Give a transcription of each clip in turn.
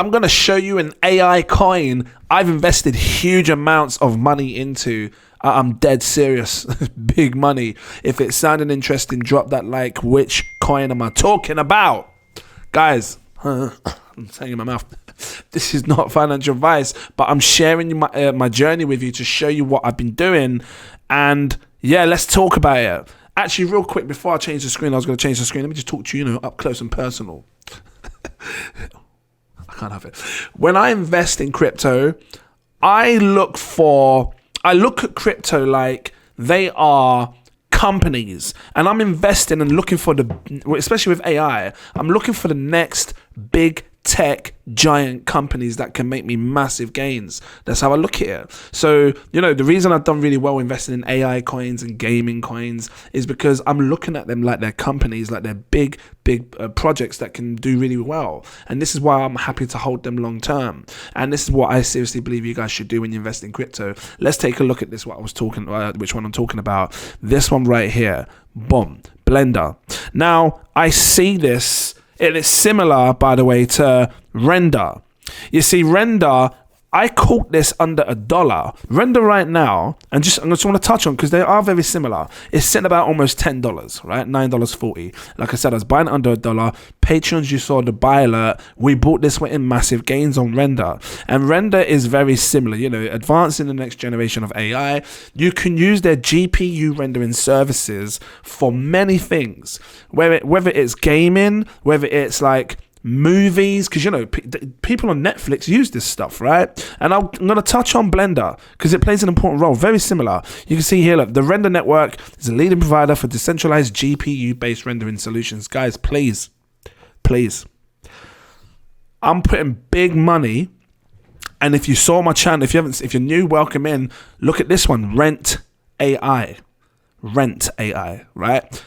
I'm going to show you an AI coin I've invested huge amounts of money into. I'm dead serious. Big money. If it sounded interesting, drop that like. Which coin am I talking about? Guys, I'm saying in my mouth. This is not financial advice, but I'm sharing my journey with you to show you what I've been doing. And yeah, let's talk about it. Actually, real quick, before I change the screen, I was going to change the screen. Let me just talk to you, up close and personal. I can't have it. When I invest in crypto, I look at crypto like they are companies, and I'm investing and looking for especially with AI, I'm looking for the next big tech giant companies that can make me massive gains. That's how I look at it. So, the reason I've done really well investing in AI coins and gaming coins is because I'm looking at them like they're companies, like they're big projects that can do really well. And this is why I'm happy to hold them long term. And this is what I seriously believe you guys should do when you invest in crypto. Let's take a look at this, which one I'm talking about. This one right here. Boom. BLENDR. Now, I see this. It is similar, by the way, to Render. You see, Render, I caught this under $1. Render right now, and I just want to touch on, because they are very similar. It's sitting about almost $10, right? $9.40. Like I said, I was buying under $1. Patreons, you saw the buy alert. We bought this one in massive gains on Render. And Render is very similar, advancing the next generation of AI. You can use their GPU rendering services for many things, whether it's gaming, whether it's like movies, because people on Netflix use this stuff, right? And I'm going to touch on BLENDR because it plays an important role. Very similar. You can see here, look, the Render network is a leading provider for decentralized GPU based rendering solutions. Guys, please, I'm putting big money. And if you saw my channel, if you're new, welcome in. Look at this one, Rent AI, right?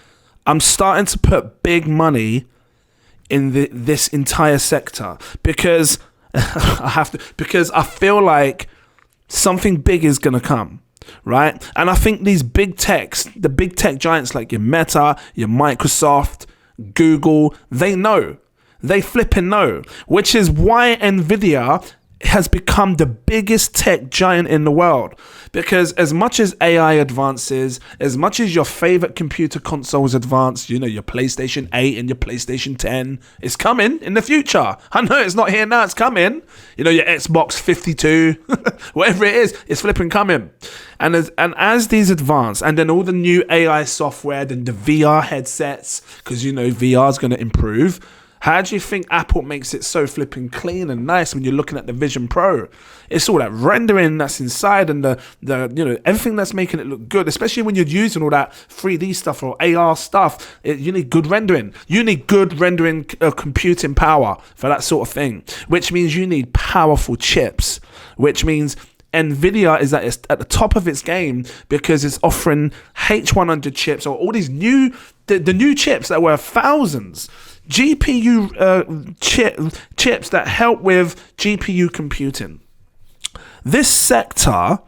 I'm starting to put big money in this entire sector because because I feel like something big is gonna come, right? And I think these the big tech giants like your Meta, your Microsoft, Google, they flipping know, which is why Nvidia has become the biggest tech giant in the world. Because as much as AI advances, as much as your favorite computer consoles advance, your PlayStation 8 and your PlayStation 10 is coming in the future. I know it's not here now, it's coming. Your Xbox 52, whatever it is, it's flipping coming. And as these advance, and then all the new AI software, then the VR headsets, because VR is going to improve. How do you think Apple makes it so flipping clean and nice when you're looking at the Vision Pro? It's all that rendering that's inside and the everything that's making it look good, especially when you're using all that 3D stuff or AR stuff. You need good rendering. You need good rendering computing power for that sort of thing, which means you need powerful chips, which means Nvidia is at the top of its game because it's offering H100 chips or all these new chips that were thousands. GPU chips that help with GPU computing. This sector,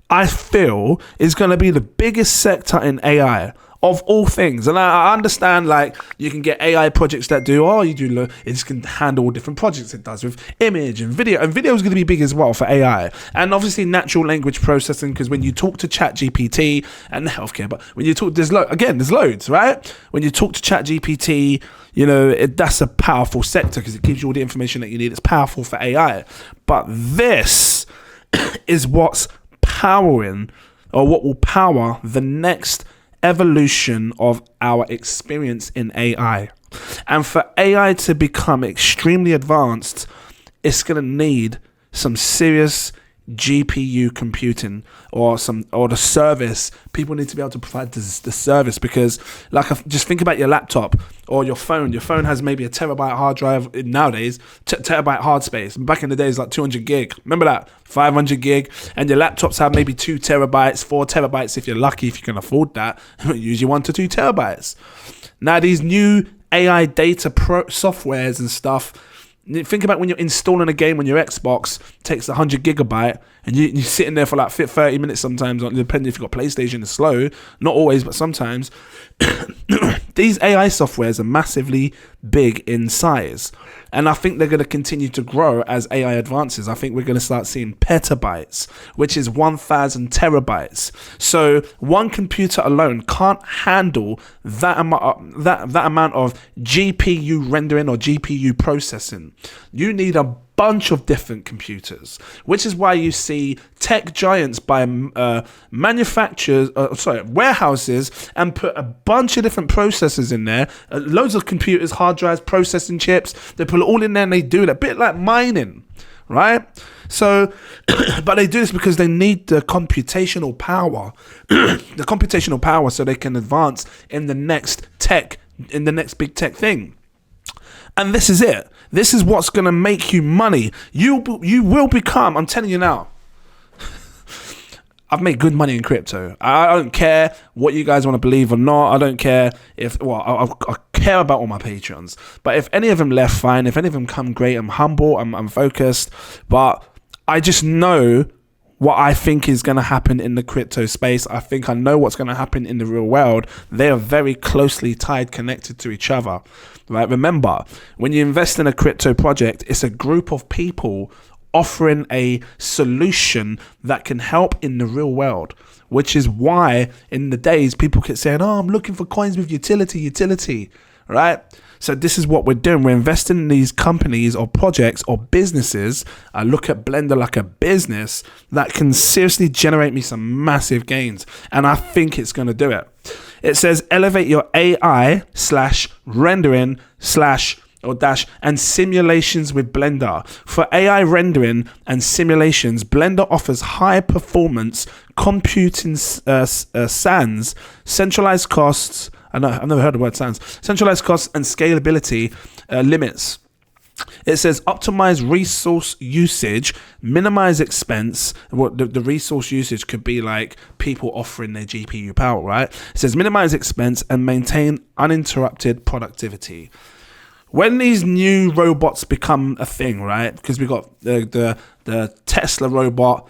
I feel, is going to be the biggest sector in AI of all things. And I understand, like, you can get AI projects that it can handle different projects. It does with image and video. And video is going to be big as well for AI. And obviously natural language processing, because when you talk to ChatGPT and healthcare, but when you talk, there's loads, right? When you talk to ChatGPT, that's a powerful sector because it gives you all the information that you need. It's powerful for AI. But this is what's powering, or what will power the next evolution of our experience in AI. And for AI to become extremely advanced, it's going to need some serious GPU computing or the service. People need to be able to provide the service, because just think about your laptop or your phone. Your phone has maybe a terabyte hard drive nowadays, terabyte hard space. Back in the days, like 200 gig. Remember that? 500 gig. And your laptops have maybe 2 terabytes, 4 terabytes if you're lucky, if you can afford that. Usually 1 to 2 terabytes. Now these new AI data softwares and stuff, think about when you're installing a game on your Xbox, it takes 100 gigabyte, and you're sitting there for like 30 minutes sometimes, depending if you've got PlayStation, it's slow. Not always, but sometimes. These AI softwares are massively big in size. And I think they're going to continue to grow as AI advances. I think we're going to start seeing petabytes, which is 1,000 terabytes. So one computer alone can't handle that amount of GPU rendering or GPU processing. You need a bunch of different computers, which is why you see tech giants buy warehouses and put a bunch of different processors in there, loads of computers, hard drives, processing chips. They put it all in there and they do it a bit like mining, right? So, but they do this because they need the computational power, so they can advance in the next big tech thing. And this is it. This is what's going to make you money. You will become, I'm telling you now, I've made good money in crypto. I don't care what you guys want to believe or not. I don't care if, I care about all my patrons. But if any of them left, fine. If any of them come, great. I'm humble. I'm focused. But I just know what I think is going to happen in the crypto space. I think I know what's going to happen in the real world. They are very closely tied, connected to each other, right? Remember, when you invest in a crypto project, it's a group of people offering a solution that can help in the real world, which is why in the days people keep saying, oh, I'm looking for coins with utility, right? So this is what we're doing. We're investing in these companies or projects or businesses. I look at Blender like a business that can seriously generate me some massive gains. And I think it's going to do it. It says elevate your AI / rendering / and simulations with Blender. For AI rendering and simulations, Blender offers high performance computing sans, centralized costs. I've never heard the word sans. Centralized costs and scalability limits. It says optimize resource usage, minimize expense. What the resource usage could be like people offering their GPU power, right? It says minimize expense and maintain uninterrupted productivity. When these new robots become a thing, right? Because we got the Tesla robot,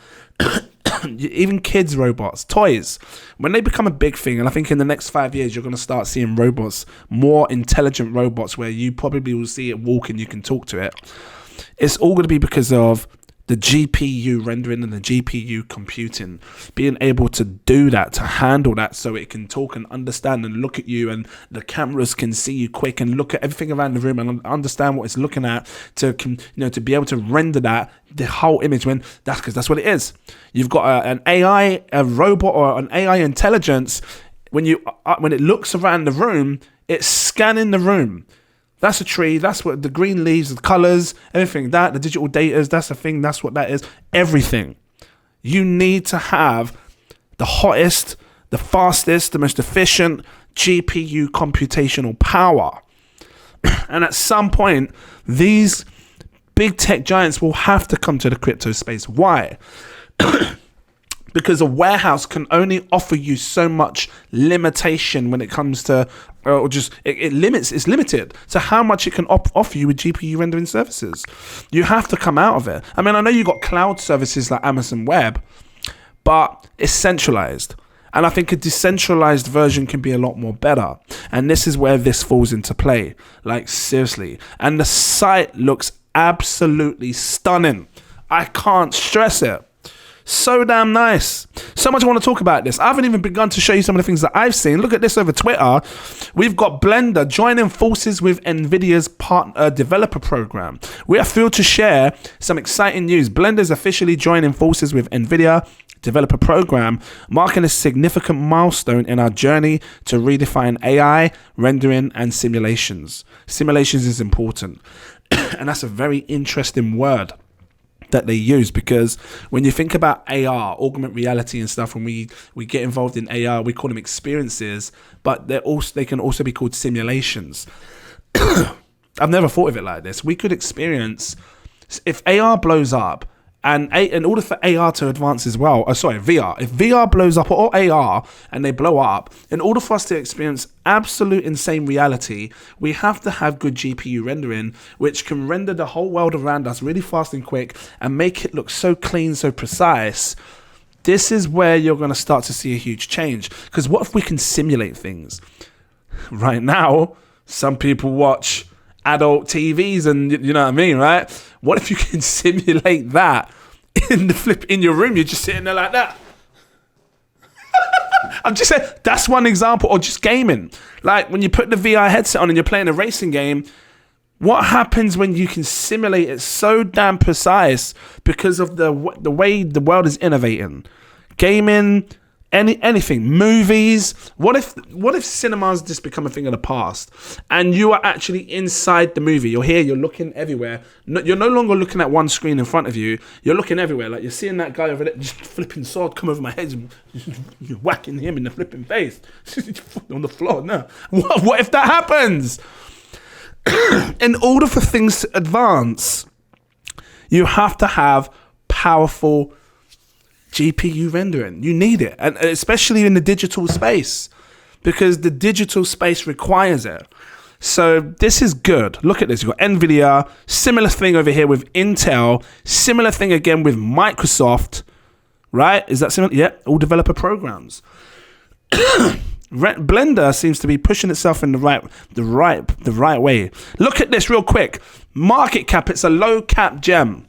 even kids robots, toys. When they become a big thing, and I think in the next 5 years, you're going to start seeing robots, more intelligent robots, where you probably will see it walk and you can talk to it. It's all going to be because of the GPU rendering and the GPU computing, being able to do that, to handle that, so it can talk and understand and look at you, and the cameras can see you quick and look at everything around the room and understand what it's looking at, to be able to render that the whole image. When that's what it is. You've got an AI, a robot, or an AI intelligence. When it looks around the room, it's scanning the room. That's a tree. That's what the green leaves, the colors, everything. The digital data, that's the thing. That's what that is. Everything. You need to have the hottest, the fastest, the most efficient GPU computational power. And at some point, these big tech giants will have to come to the crypto space. Why? Because a warehouse can only offer you so much limitation when it comes to, it's limited to how much it can offer you with GPU rendering services. You have to come out of it. I mean, I know you got cloud services like Amazon Web, but it's centralized. And I think a decentralized version can be a lot more better. And this is where this falls into play. Like, seriously. And the site looks absolutely stunning. I can't stress it. So damn nice. So much I want to talk about this. I haven't even begun to show you some of the things that I've seen. Look at this over Twitter. We've got Blender joining forces with NVIDIA's partner developer program. We are thrilled to share some exciting news. Blender is officially joining forces with NVIDIA developer program, marking a significant milestone in our journey to redefine AI, rendering, and simulations. Simulations is important. And that's a very interesting word that they use, because when you think about AR, augmented reality and stuff, when we get involved in AR, we call them experiences, but they can also be called simulations. I've never thought of it like this. We could experience, if AR blows up, and in order for AR to advance as well, VR. If VR blows up, or AR, and they blow up, in order for us to experience absolute insane reality, we have to have good GPU rendering, which can render the whole world around us really fast and quick and make it look so clean, so precise. This is where you're going to start to see a huge change. Because what if we can simulate things? Right now, some people watch adult TVs and you know what I mean, right? What if you can simulate that in your room? You're just sitting there like that. I'm just saying, that's one example. Or just gaming. Like when you put the VR headset on and you're playing a racing game, what happens when you can simulate it so damn precise because of the way the world is innovating? Gaming, anything, movies. What if cinemas just become a thing of the past and you are actually inside the movie? You're here, you're looking everywhere. You're no longer looking at one screen in front of you. You're looking everywhere. Like you're seeing that guy over there, just flipping sword come over my head and you're whacking him in the flipping face on the floor. No. What if that happens? In order for things to advance, you have to have powerful GPU rendering. You need it, and especially in the digital space, because the digital space requires it. So this is good. Look at this. You've got NVIDIA, similar thing over here with Intel, similar thing again with Microsoft, right? Is that similar? Yeah, all developer programs. Blender seems to be pushing itself in the right way. Look at this real quick. Market cap, it's a low cap gem.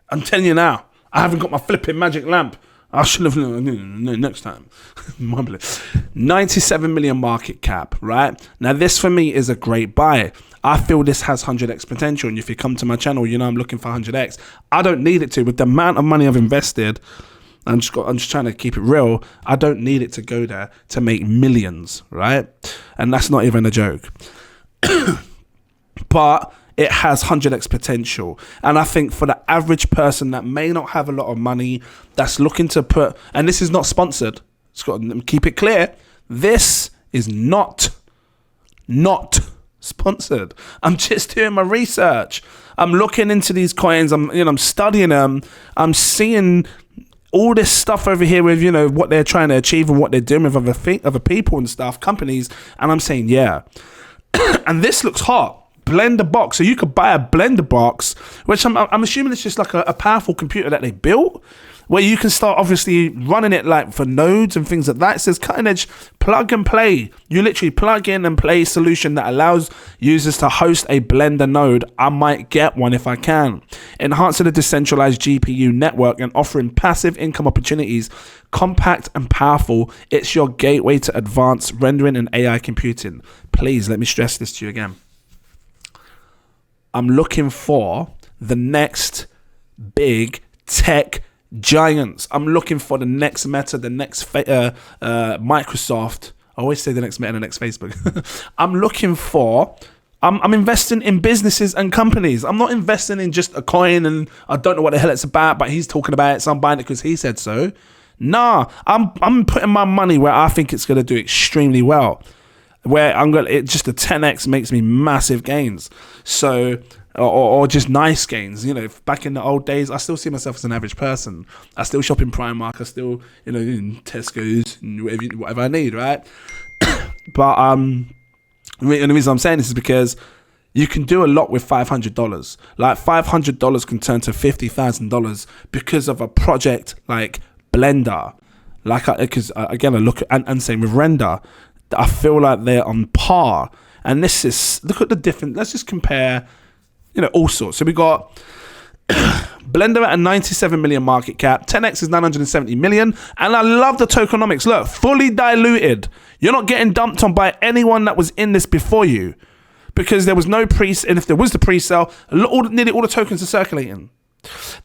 I'm telling you now. I haven't got my flipping magic lamp. I should have next time. 97 million market cap, right? Now this for me is a great buy. I feel this has 100x potential, and if you come to my channel, you know I'm looking for 100x. I don't need it to. With the amount of money I've invested, I'm just trying to keep it real. I don't need it to go there to make millions, right? And that's not even a joke. But it has 100x potential. And I think for the average person that may not have a lot of money, that's looking to put, and this is not sponsored, it's got to keep it clear, this is not sponsored. I'm just doing my research. I'm looking into these coins. I'm studying them. I'm seeing all this stuff over here with, what they're trying to achieve and what they're doing with other people and stuff, companies. And I'm saying, yeah. And this looks hot. Blender box. So you could buy a Blender box, which I'm assuming it's just like a powerful computer that they built, where you can start obviously running it like for nodes and things like that. It says cutting edge plug and play. You literally plug in and play solution that allows users to host a Blender node. I might get one if I can. Enhancing the decentralized GPU network and offering passive income opportunities. Compact and powerful. It's your gateway to advanced rendering and AI computing. Please let me stress this to you again. I'm looking for the next big tech giants. I'm looking for the next Meta, the next Microsoft. I always say the next Meta, the next Facebook. I'm investing in businesses and companies. I'm not investing in just a coin and I don't know what the hell it's about, but he's talking about it, so I'm buying it because he said so. Nah, I'm putting my money where I think it's going to do extremely well. Where just a 10x makes me massive gains. So, or just nice gains. Back in the old days, I still see myself as an average person. I still shop in Primark. I still, in Tesco's, whatever I need, right? But the reason I'm saying this is because you can do a lot with $500. Like $500 can turn to $50,000 because of a project like Blender. Because again, I look at, and same with Render. I feel like they're on par. And this is, look at the different, let's just compare, all sorts. So we got Blender at a 97 million market cap. 10x is 970 million. And I love the tokenomics. Look, fully diluted. You're not getting dumped on by anyone that was in this before you. Because there was no and if there was the pre-sale, nearly all the tokens are circulating.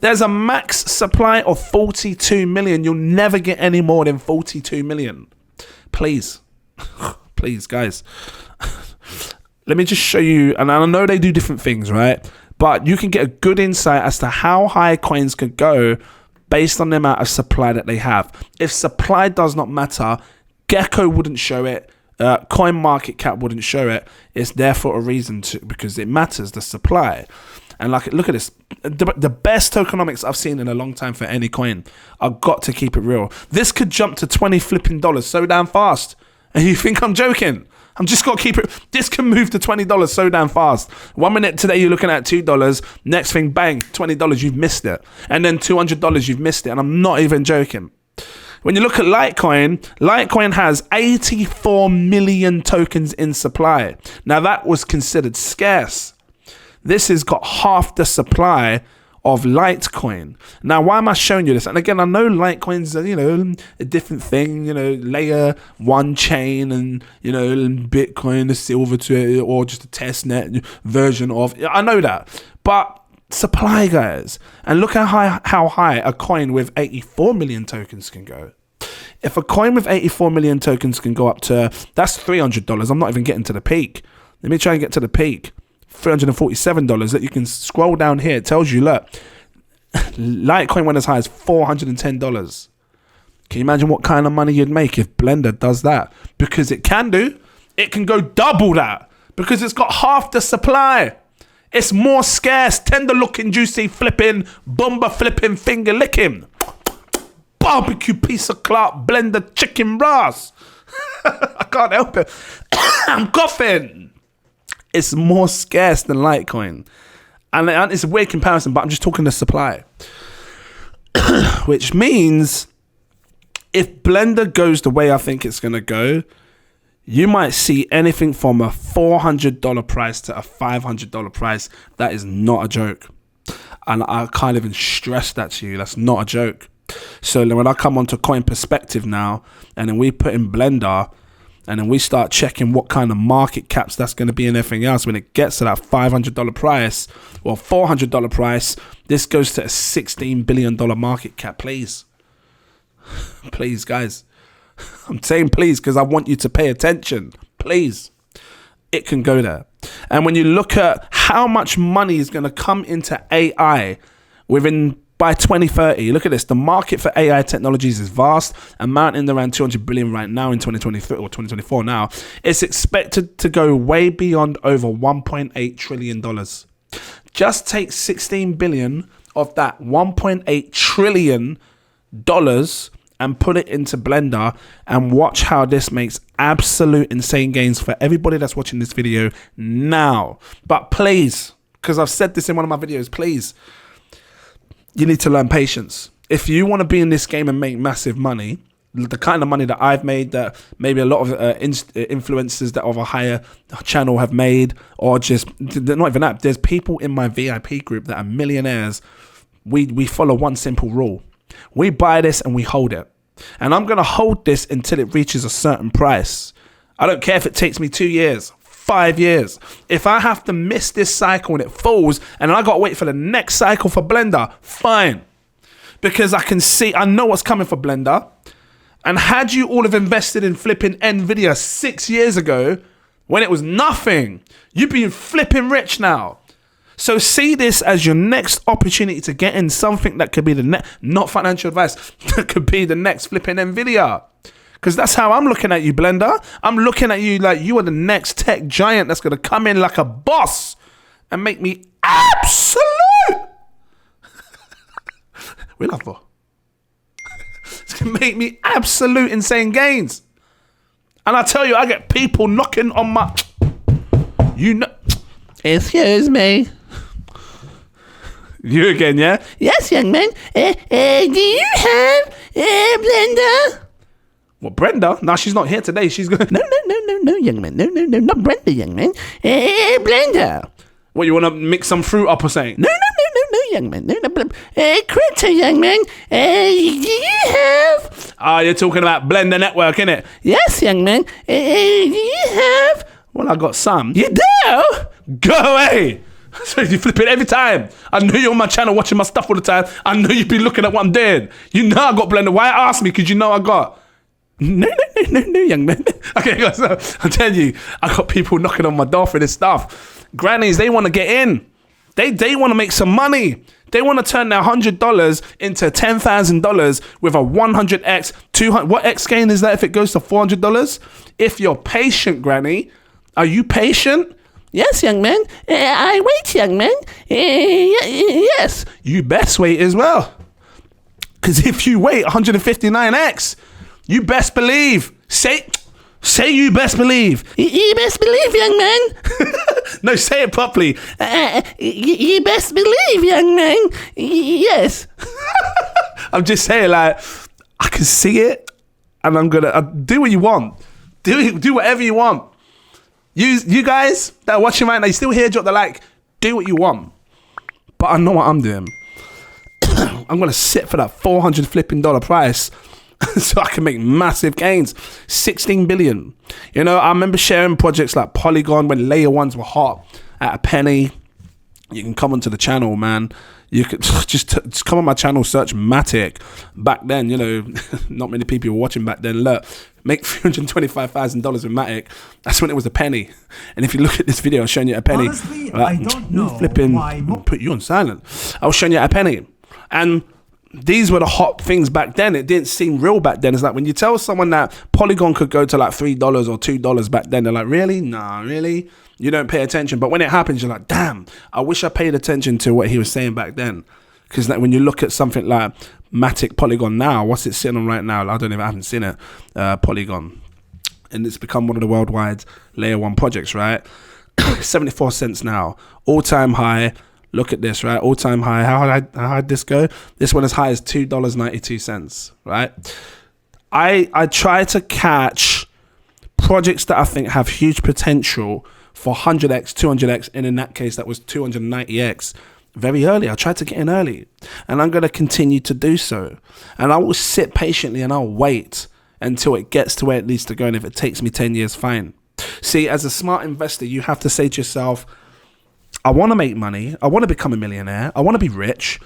There's a max supply of 42 million. You'll never get any more than 42 million. Please, guys. Let me just show you, and I know they do different things, right? But you can get a good insight as to how high coins could go based on the amount of supply that they have. If supply does not matter, Gecko wouldn't show it. Coin market cap wouldn't show it. It's there for a reason because it matters, the supply. And look at this, the best tokenomics I've seen in a long time for any coin. I've got to keep it real. This could jump to $20 flipping so damn fast. And you think I'm joking? I'm just got to keep it. This can move to $20 so damn fast. 1 minute today you're looking at $2. Next thing, bang, $20, you've missed it. And then $200, you've missed it. And I'm not even joking. When you look at Litecoin has 84 million tokens in supply. Now that was considered scarce. This has got half the supply of Litecoin. Now, why am I showing you this? And again, I know Litecoin's a different thing, layer one chain and, Bitcoin, the silver to it, or just a test net version of, I know that. But supply, guys, and look at how high a coin with 84 million tokens can go. If a coin with 84 million tokens can go up to, that's $300. I'm not even getting to the peak. Let me try and get to the peak. $347 that you can scroll down here. It tells you, look, Litecoin went as high as $410. Can you imagine what kind of money you'd make if Blender does that? Because it can do. It can go double that because it's got half the supply. It's more scarce, tender looking, juicy, flipping, bomber flipping, finger licking, barbecue piece of Clark Blender chicken ras. I can't help it. I'm coughing. It's more scarce than Litecoin. And it's a weird comparison, but I'm just talking the supply. Which means if Blender goes the way I think it's going to go, you might see anything from a $400 price to a $500 price. That is not a joke. And I can't even stress that to you. That's not a joke. So when I come onto Coin Perspective now, and then we put in Blender, and then we start checking what kind of market caps that's going to be and everything else. When it gets to that $500 price or $400 price, this goes to a $16 billion market cap. Please. Please, guys. I'm saying please because I want you to pay attention. Please. It can go there. And when you look at how much money is going to come into AI by 2030, look at this. The market for AI technologies is vast, amounting around 200 billion right now in 2023 or 2024 now. It's expected to go way beyond over $1.8 trillion. Just take 16 billion of that $1.8 trillion and put it into Blender and watch how this makes absolute insane gains for everybody that's watching this video now. But please, because I've said this in one of my videos, please, you need to learn patience. If you want to be in this game and make massive money, the kind of money that I've made, that maybe a lot of influencers that of a higher channel have made, or just not even that, there's people in my VIP group that are millionaires. We follow one simple rule. We buy this and we hold it. And I'm going to hold this until it reaches a certain price. I don't care if it takes me 2 years, 5 years. If I have to miss this cycle and it falls and I got to wait for the next cycle for Blender, fine. Because I know what's coming for Blender. And had you all have invested in flipping NVIDIA 6 years ago, when it was nothing, you'd be flipping rich now. So see this as your next opportunity to get in something that could be not financial advice, that could be the next flipping NVIDIA. Because that's how I'm looking at you, Blender. I'm looking at you like you are the next tech giant that's going to come in like a boss and make me absolute. We love her. It's going to make me absolute insane gains. And I tell you, I get people knocking on my... Excuse me. You again, yeah? Yes, young man. Do you have Blender? What, Brenda? No, she's not here today. She's going... No, young man. No, not Brenda, young man. Blender. What, you want to mix some fruit up or something? No, young man. No. Crypto, young man. Do you have... You're talking about Blender Network, innit? Yes, young man. Do you have... Well, I got some. You do? Go away. So you flip it every time. I know you're on my channel watching my stuff all the time. I know you've been looking at what I'm doing. You know I got Blender. Why ask me? Because you know I got... No, young man. Okay, guys, so I'm telling you, I got people knocking on my door for this stuff. Grannies, they want to get in. They want to make some money. They want to turn their $100 into $10,000 with a 100x, 200. What X gain is that if it goes to $400? If you're patient, Granny, are you patient? Yes, young man. I wait, young man. Yes. You best wait as well. Because if you wait 159x, you best believe. Say you best believe. You best believe, young man. No, say it properly. You best believe, young man. Yes. I'm just saying, like, I can see it, and I'm gonna do what you want. Do whatever you want. You guys that are watching right now, you still here, drop the like. Do what you want. But I know what I'm doing. I'm gonna sit for that $400 flipping price so I can make massive gains. 16 billion. You know, I remember sharing projects like Polygon when layer ones were hot at a penny. You can come onto the channel, man. You could just come on my channel, search Matic. Back then, you know, not many people were watching back then. Look, make $325,000 with Matic. That's when it was a penny. And if you look at this video, I'm showing you a penny. Honestly, I don't know flipping, why. Put you on silent. I was showing you a penny. And these were the hot things back then. It didn't seem real back then. It's like when you tell someone that Polygon could go to like $3 or $2 back then, they're like, really? Nah, really? You don't pay attention. But when it happens, you're like, damn, I wish I paid attention to what he was saying back then. Because like, when you look at something like Matic Polygon now, what's it sitting on right now? I haven't seen it. Polygon. And it's become one of the worldwide layer one projects, right? 74 cents now. All-time high. Look at this, right? All-time high. How high did this go? This one as high as $2.92, right? I try to catch projects that I think have huge potential for 100x, 200x, and in that case, that was 290x very early. I tried to get in early, and I'm going to continue to do so. And I will sit patiently and I'll wait until it gets to where it needs to go. And if it takes me 10 years, fine. See, as a smart investor, you have to say to yourself, I want to make money. I want to become a millionaire. I want to be rich.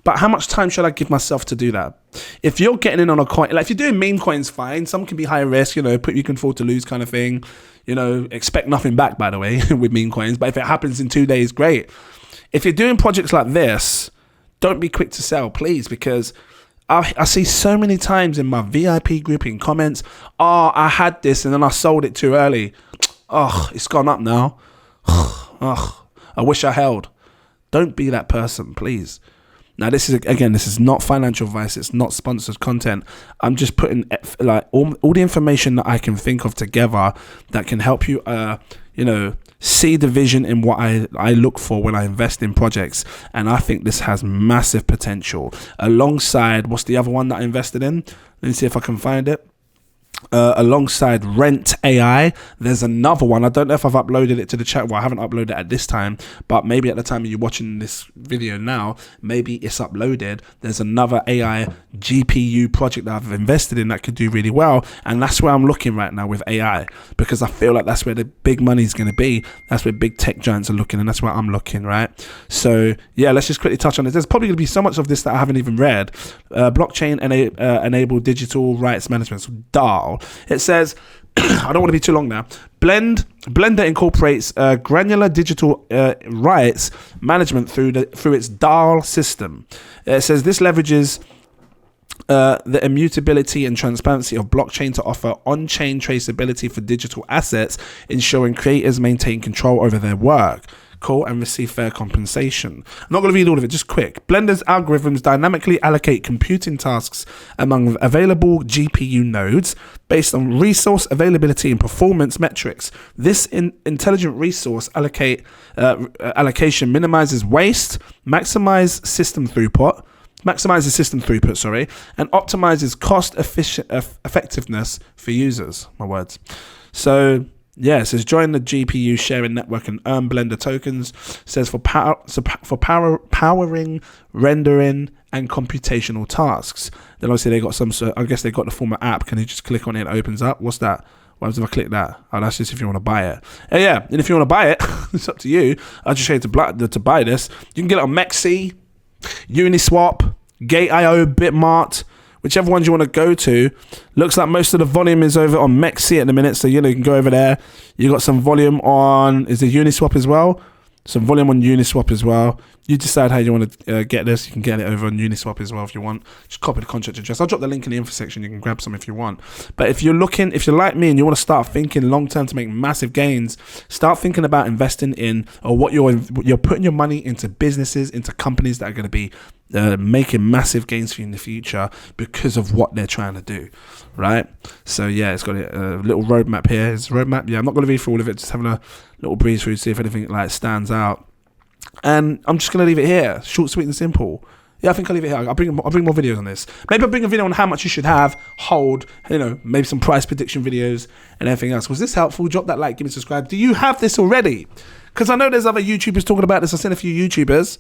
But how much time should I give myself to do that? If you're getting in on a coin, like if you're doing meme coins, fine. Some can be high risk, you know, you can afford to lose kind of thing. You know, expect nothing back, by the way, with meme coins. But if it happens in 2 days, great. If you're doing projects like this, don't be quick to sell, please, because I see so many times in my VIP group in comments, oh, I had this and then I sold it too early. Oh, it's gone up now. Oh, I wish I held. Don't be that person, please. Now, this is not financial advice. It's not sponsored content. I'm just putting like all the information that I can think of together that can help you, you know, see the vision in what I look for when I invest in projects. And I think this has massive potential. Alongside, what's the other one that I invested in? Let me see if I can find it. Alongside Rent AI, there's another one. I don't know if I've uploaded it to the chat. Well, I haven't uploaded it at this time, but maybe at the time you're watching this video now, maybe it's uploaded. There's another AI GPU project that I've invested in that could do really well, and that's where I'm looking right now with AI, because I feel like that's where the big money is going to be. That's where big tech giants are looking, and that's where I'm looking, right? So yeah, let's just quickly touch on this. There's probably going to be so much of this that I haven't even read. Blockchain enabled digital rights management, so DAO. It says, I don't want to be too long now. BLENDR incorporates granular digital rights management through its DAO system. It says this leverages the immutability and transparency of blockchain to offer on-chain traceability for digital assets, ensuring creators maintain control over their work. Cool, and receive fair compensation. I'm not going to read all of it, just quick. BLENDR's algorithms dynamically allocate computing tasks among available GPU nodes based on resource availability and performance metrics. This intelligent resource allocation minimizes waste, maximizes system throughput, and optimizes cost effectiveness for users. My words. So yeah, it says join the GPU sharing network and earn BLENDR tokens. It says for powering, rendering, and computational tasks. Then obviously they got some. I guess they got the former app. Can you just click on it? And it opens up. What's that? What happens if I click that? Oh, that's just if you want to buy it. Yeah, and if you want to buy it, it's up to you. I just show you to buy this. You can get it on MexC, Uniswap, Gate.io, Bitmart. Whichever ones you want to go to. Looks like most of the volume is over on MexC at the minute, so you know you can go over there. You got some volume on, is it Uniswap as well? Some volume on Uniswap as well. You decide how you want to get this. You can get it over on Uniswap as well if you want. Just copy the contract address. I'll drop the link in the info section. You can grab some if you want. But if you're like me and you want to start thinking long term to make massive gains, start thinking about investing in, or what you're putting your money into businesses, into companies that are going to be making massive gains for you in the future because of what they're trying to do, right? So yeah, it's got a little roadmap here. It's a roadmap. Yeah, I'm not going to read through all of it. Just having a little breeze through, see if anything like stands out. And I'm just going to leave it here. Short, sweet, and simple. Yeah, I think I'll leave it here. I'll bring more videos on this. Maybe I'll bring a video on how much you should have, hold, you know, maybe some price prediction videos and everything else. Was this helpful? Drop that like, give me a subscribe. Do you have this already? Because I know there's other YouTubers talking about this. I've seen a few YouTubers.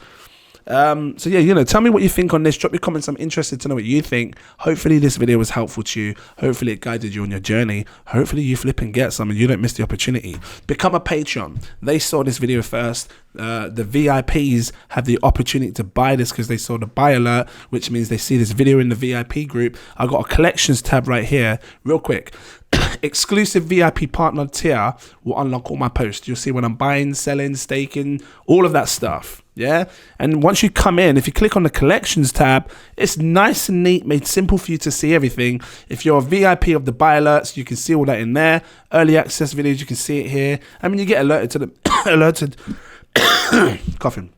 So yeah, you know, tell me what you think on this. Drop your comments. I'm interested to know what you think. Hopefully this video was helpful to you. Hopefully it guided you on your journey. Hopefully you flip and get some and you don't miss the opportunity. Become a Patreon. They saw this video first. The VIPs have the opportunity to buy this because they saw the buy alert, which means they see this video in the VIP group. I got a collections tab right here. Real quick. Exclusive VIP partner tier will unlock all my posts. You'll see when I'm buying, selling, staking, all of that stuff. Yeah. And once you come in, if you click on the collections tab, it's nice and neat, made simple for you to see everything. If you're a VIP of the buy alerts, you can see all that in there. Early access videos, you can see it here. I mean, you get alerted to them, coughing.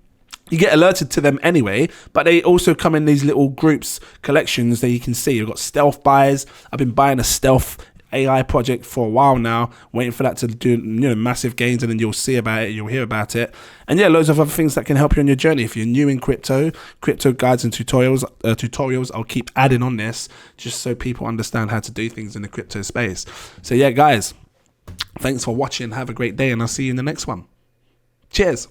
You get alerted to them anyway, but they also come in these little groups, collections that you can see. You've got stealth buys. I've been buying a stealth AI project for a while now, waiting for that to do, you know, massive gains, and then you'll see about it, you'll hear about it, and yeah, loads of other things that can help you on your journey. If you're new in crypto guides and tutorials, I'll keep adding on this just so people understand how to do things in the crypto space. So yeah, guys, thanks for watching. Have a great day, and I'll see you in the next one. Cheers.